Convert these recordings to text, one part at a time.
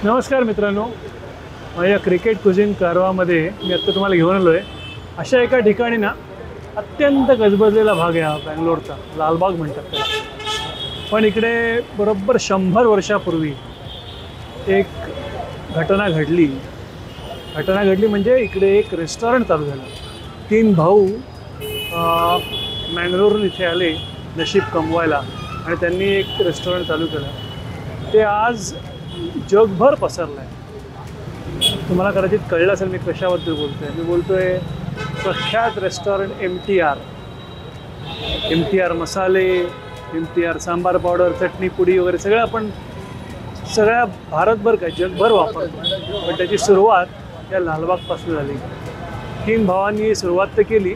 नमस्कार मित्रांनो, माझ्या क्रिकेट कुझिन कारवामध्ये मी आत्ता तुम्हाला घेऊन आलो आहे. अशा एका ठिकाणी ना अत्यंत गजबजलेला भाग आहे हा बँगलोरचा, लालबाग म्हणतात त्याला. पण इकडे बरोबर 100 वर्षापूर्वी एक घटना घडली म्हणजे इकडे एक रेस्टॉरंट चालू झालं. 3 भाऊ मँगलोरहून इथे आले नशीब कमवायला आणि त्यांनी एक रेस्टॉरंट चालू केलं. ते आज जगभर पसरलं आहे. तुम्हाला कदाचित कळलं असेल मी कशाबद्दल बोलतो आहे. मी बोलतो आहे प्रख्यात रेस्टॉरंट MTR मसाले, MTR सांबार पावडर, चटणी पुडी वगैरे सगळं आपण सगळ्या भारतभर काय जगभर वापरतो. पण त्याची सुरुवात या लालबागपासून झाली. 3 भावांनी सुरुवात तर केली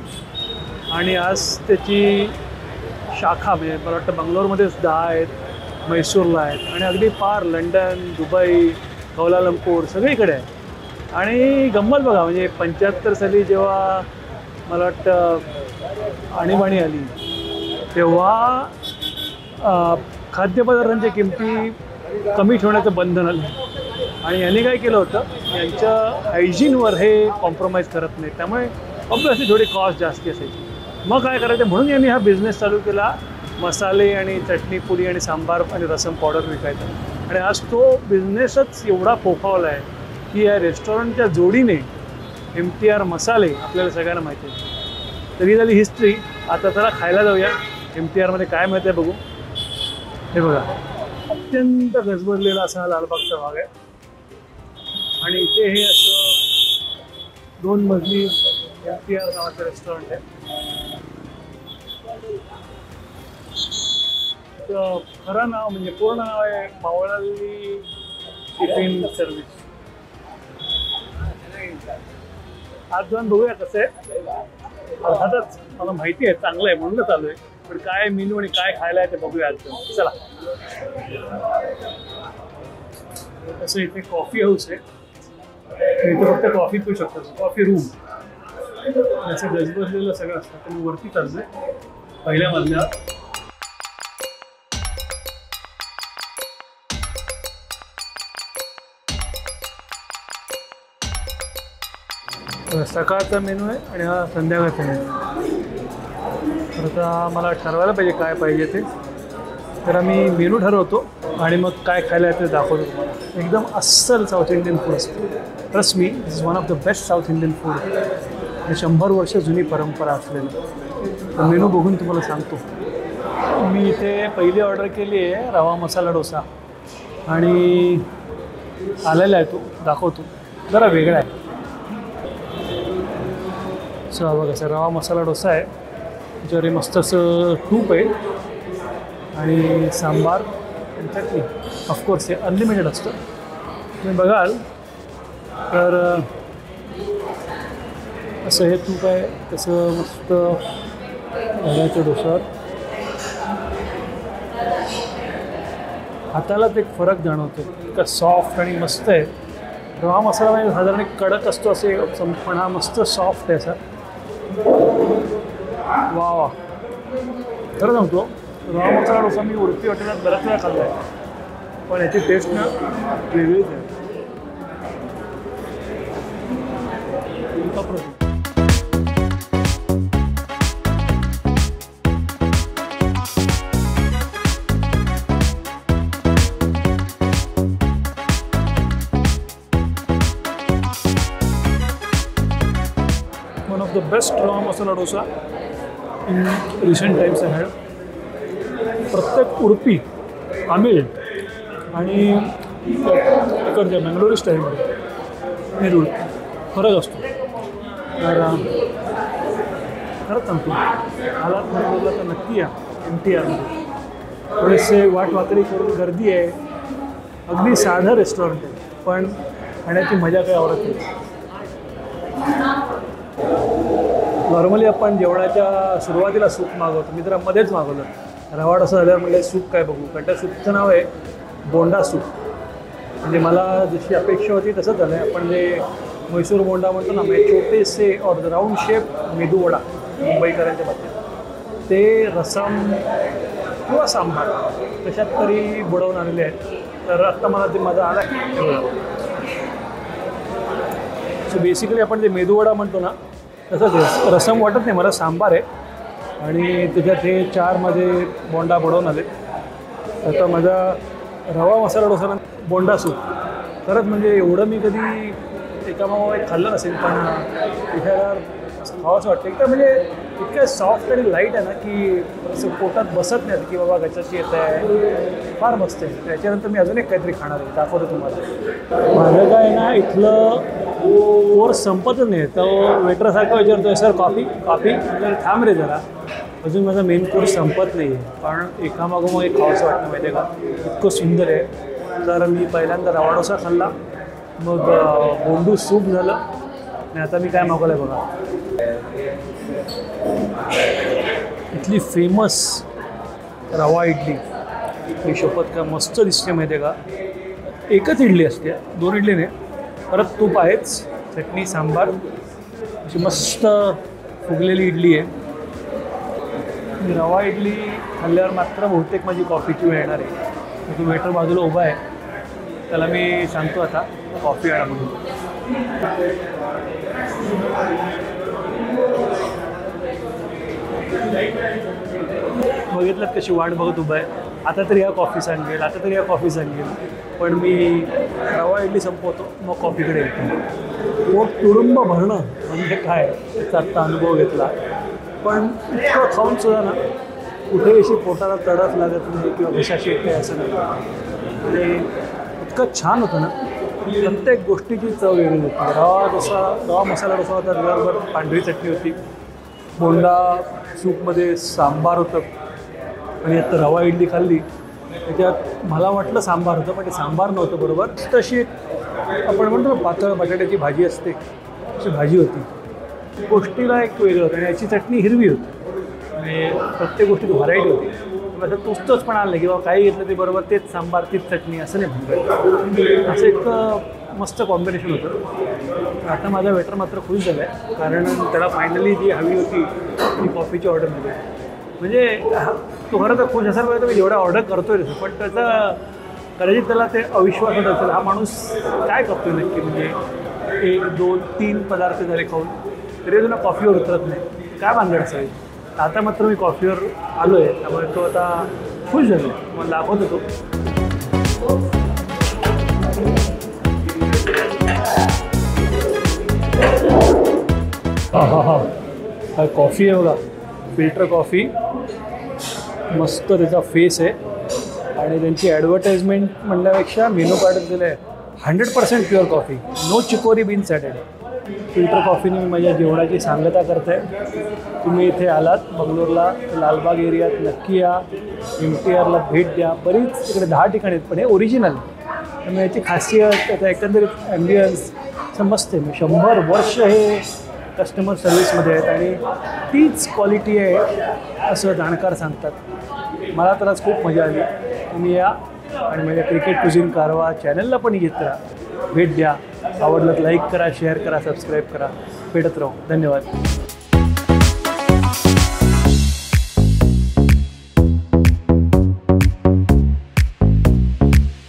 आणि आज त्याची शाखा म्हणजे मला वाटतं बंगलोरमध्ये 10 आहेत, मैसूरला आहेत आणि अगदी पार लंडन, दुबई, कौलालंपूर सगळीकडे आहे. आणि गंमत बघा, म्हणजे 75 साली जेव्हा मला वाटतं आणीबाणी आली तेव्हा खाद्यपदार्थांच्या किमती कमी ठेवण्याचं बंधन आलं आणि यांनी काय केलं होतं, यांच्या हायजीनवर हे कॉम्प्रोमाइज करत नाही. त्यामुळे ऑब्वियसली थोडी कॉस्ट जास्ती असायची. मग काय करायचं म्हणून यांनी हा बिझनेस चालू केला, मसाले आणि चटणी पुडी आणि सांबार आणि रसम पावडर विकायचा. आणि आज तो बिझनेसच एवढा फोफावला आहे की या रेस्टॉरंटच्या जोडीने MTR मसाले आपल्याला सगळ्यांना माहिती आहे. तरी झाली हिस्ट्री. आता चला खायला जाऊया. MTRमध्ये काय मिळतं आहे बघू. हे बघा, अत्यंत गजबजलेला असा लालबागचा भाग आहे आणि इथे हे असं 2 मजली MTR नावाचं रेस्टॉरंट आहे. खरं नाव म्हणजे पूर्ण नाव आहे मावळाली टिफिन सर्व्हिस. आज जाऊन बघूया कसं आहे. अर्थातच मला माहिती आहे चांगलं आहे म्हणून चालू आहे, पण काय मेनू आणि काय खायला आहे ते बघूया आज जाऊन. चला. तसं इथे कॉफी हाऊस आहे. इथे फक्त कॉफी पिऊ शकतो. कॉफी रूम असं गजबजलेलं सगळं असतं. तर मी वरती चाललोय पहिल्या मजल्यावर. सकाळचा मेनू आहे आणि हा संध्याकाळचा मेनू. तर आता मला ठरवायला पाहिजे काय पाहिजे ते. तर आम्ही मेनू ठरवतो आणि मग काय खायला आहे ते दाखवतो तुम्हाला. एकदम अस्सल साऊथ इंडियन फूड असतं. Trust me, this is one of the best south Indian food. आणि 100 वर्ष जुनी परंपरा असलेली. तर मेनू बघून तुम्हाला सांगतो. मी इथे पहिली ऑर्डर केली आहे रवा मसाला डोसा आणि आलेला आहे तो दाखवतो. जरा वेगळा आहे. हा बघा, असा रवा मसाला डोसा आहे. त्याच्यावर मस्त असं तूप आहे आणि सांबार आणि चटणी. ऑफकोर्स हे अनलिमिटेड असतं. तुम्ही बघाल तर असं हे तूप आहे तसं मस्त रव्याच्या डोश्यावर. हातालाच एक फरक जाणवतो. इतका सॉफ्ट आणि मस्त आहे. रवा मसाला म्हणजे साधारण कडक असतो असे, पण हा मस्त सॉफ्ट आहे असा. वा वा, खरं सांगतो रवा मसाला डोसा मी उडपी हॉटेलात बऱ्याच वेळा खाल्ला आहे, पण याची टेस्ट ना वेगळीच आहे. One of the best rava masala dosa in recent times I had. प्रत्येक उडपी आमिल आणि इकडच्या बँगलोरी स्टाईलमध्ये हे फरक असतो. तर खरंच सांगतो, आलात बँगलोरला तर नक्की या MTRमध्ये. थोडेसे वाटवाकडी करून गर्दी आहे. अगदी साधं रेस्टॉरंट आहे पण खाण्याची मजा काही आवडत नाही. नॉर्मली आपण जेवणाच्या सुरुवातीला सूप मागवतो. मी जरा मध्येच मागवलं. रवा डोसा झाल्यावर म्हणजे सूप काय बघू. कारण त्या सूपचं नाव आहे बोंडा सूप. म्हणजे मला जशी अपेक्षा होती तसंच झालं आहे. आपण जे मैसूर बोंडा म्हणतो ना, म्हणजे छोटेसे और राऊंड शेप मेदूवडा मुंबईकरांच्या बाबतीत, ते रसम किंवा सांबार कशात तरी बुडवून आणले आहेत तर आत्ता मला ते माझा आला. सो बेसिकली आपण ते मेदूवडा म्हणतो ना तसंच रसम वाटत नाही मला, सांबार आहे आणि त्याच्यात हे 4 बोंडा बुडवून आले. आता माझा रवा मसाला डोसा बोंडा सूप खरंच म्हणजे एवढं मी कधी एकामागोमाग एक खाल्लं नसेल, पण इथे खावंसं वाटतं. एकतर म्हणजे इतकं सॉफ्ट आणि लाईट आहे ना की असं पोटात बसत नाही की बाबा गचाची येत आहे, फार मस्त आहे. त्याच्यानंतर मी अजून एक काहीतरी खाणार आहे, दाखवतो तुम्हाला. माझं काय ना इथलं कोर्स संपतच नाही. तर वेटरसारखं विचारतो सर कॉफी कॉफी, थांब रे जरा, अजून माझा मेन कोर्स संपत नाही आहे. कारण एकामागोमाग एक खावंसं वाटतं माहिती आहे का, इतकं सुंदर आहे. तर मी पहिल्यांदा रवा डोसा खाल्ला, मग बोंडू सूप झालं आणि आता मी काय मागवलं आहे बघा. इथली फेमस रवा इडली, ही शपथ का मस्त दिसते माहिती आहे का. एकच इडली असते, 2 इडली नाही, परत तूप आहेच, चटणी सांबार, अशी मस्त फुगलेली इडली आहे. रवा इडली खाल्ल्यावर मात्र बहुतेक माझी कॉफीची वेळ येणार आहे. तो वेटर बाजूला उभा आहे, त्याला मी सांगतो आता कॉफी आणा म्हणून. बघितलं कशी वाट बघत उभा आहे, आता तरी या कॉफी सांगेल, आता तरी या कॉफी सांगेल. पण मी रवा इडली संपवतो, मग कॉफीकडे येतो. पोट तुडुंब भरणं म्हणजे काय त्याचा आत्ता अनुभव घेतला. पण इतकं खाऊनसुद्धा ना कुठे अशी पोटाला तडफ लागत नाही किंवा घशाशी येते असं नाही. आणि इतकं छान होतं ना, प्रत्येक गोष्टीची चव वेगळी होती. रवा मसाला डोसा होता, त्याच्याबरोबर पांढरी चटणी होती, बोंडा सूपमध्ये सांबार होतं, आणि आता रवा इडली खाल्ली त्याच्यात मला वाटलं सांबार होतं, पण ते सांबार नव्हतं. बरोबर तशी आपण म्हणतो ना पातळ बटाट्याची भाजी असते, अशी भाजी होती. गोष्टीला एक वेगळं होतं आणि याची चटणी हिरवी होती. आणि प्रत्येक गोष्टीत व्हरायटी होती. असं तोच पण आलं की बाबा काही घेतलं ते बरोबर तेच सांबार तीच चटणी असं नाही म्हणतो. असं एक मस्त कॉम्बिनेशन होतं. आता माझा वेटर मात्र खुश झाला आहे, कारण त्याला फायनली जी हवी होती ती कॉफीची ऑर्डर मिळाली. म्हणजे तो खरं तर खुश असायला पाहिजे मी जेवढा ऑर्डर करतोय तसं, पण त्याचा कदाचित त्याला ते अविश्वास होत असेल, हा माणूस काय करतोय नक्की. म्हणजे 1, 2, 3 पदार्थ झाले खाऊन तरी तुला कॉफीवर उतरत नाही, काय भानगड असावी. आता मात्र मी कॉफीवर आलो आहे, त्यामुळे तो आता खुश झाला आहे. मला दाखवत होतो. हा कॉफी आहे बघा, फिल्टर कॉफी, मस्त त्याचा फेस आहे. आणि त्यांची ॲडव्हर्टाइजमेंट म्हणण्यापेक्षा मेनू कार्ड दिलं आहे 100% pure coffee, no chicory beans added. Filter कॉफीने मी माझ्या जेवणाची सांगता करत आहे. तुम्ही इथे आलात बंगलोरला, लालबाग एरियात नक्की या, MTRला भेट द्या. बरीच इकडे 10 ठिकाणी आहेत, पण हे ओरिजिनल. त्यामुळे याची खासियत, त्याचा एकंदरीत ॲम्बियन्स मस्त आहे. 100 वर्ष हे कस्टमर सर्व्हिसमध्ये आहेत आणि तीच क्वालिटी आहे असं जाणकार सांगतात. मला तर आज खूप मजा आली. तुम्ही या आणि माझ्या क्रिकेट कुझिन कारवा चॅनलला पण येत राहा, भेट द्या. आवडलं तर लाईक करा, शेअर करा, सबस्क्राईब करा. भेटत राहू. धन्यवाद.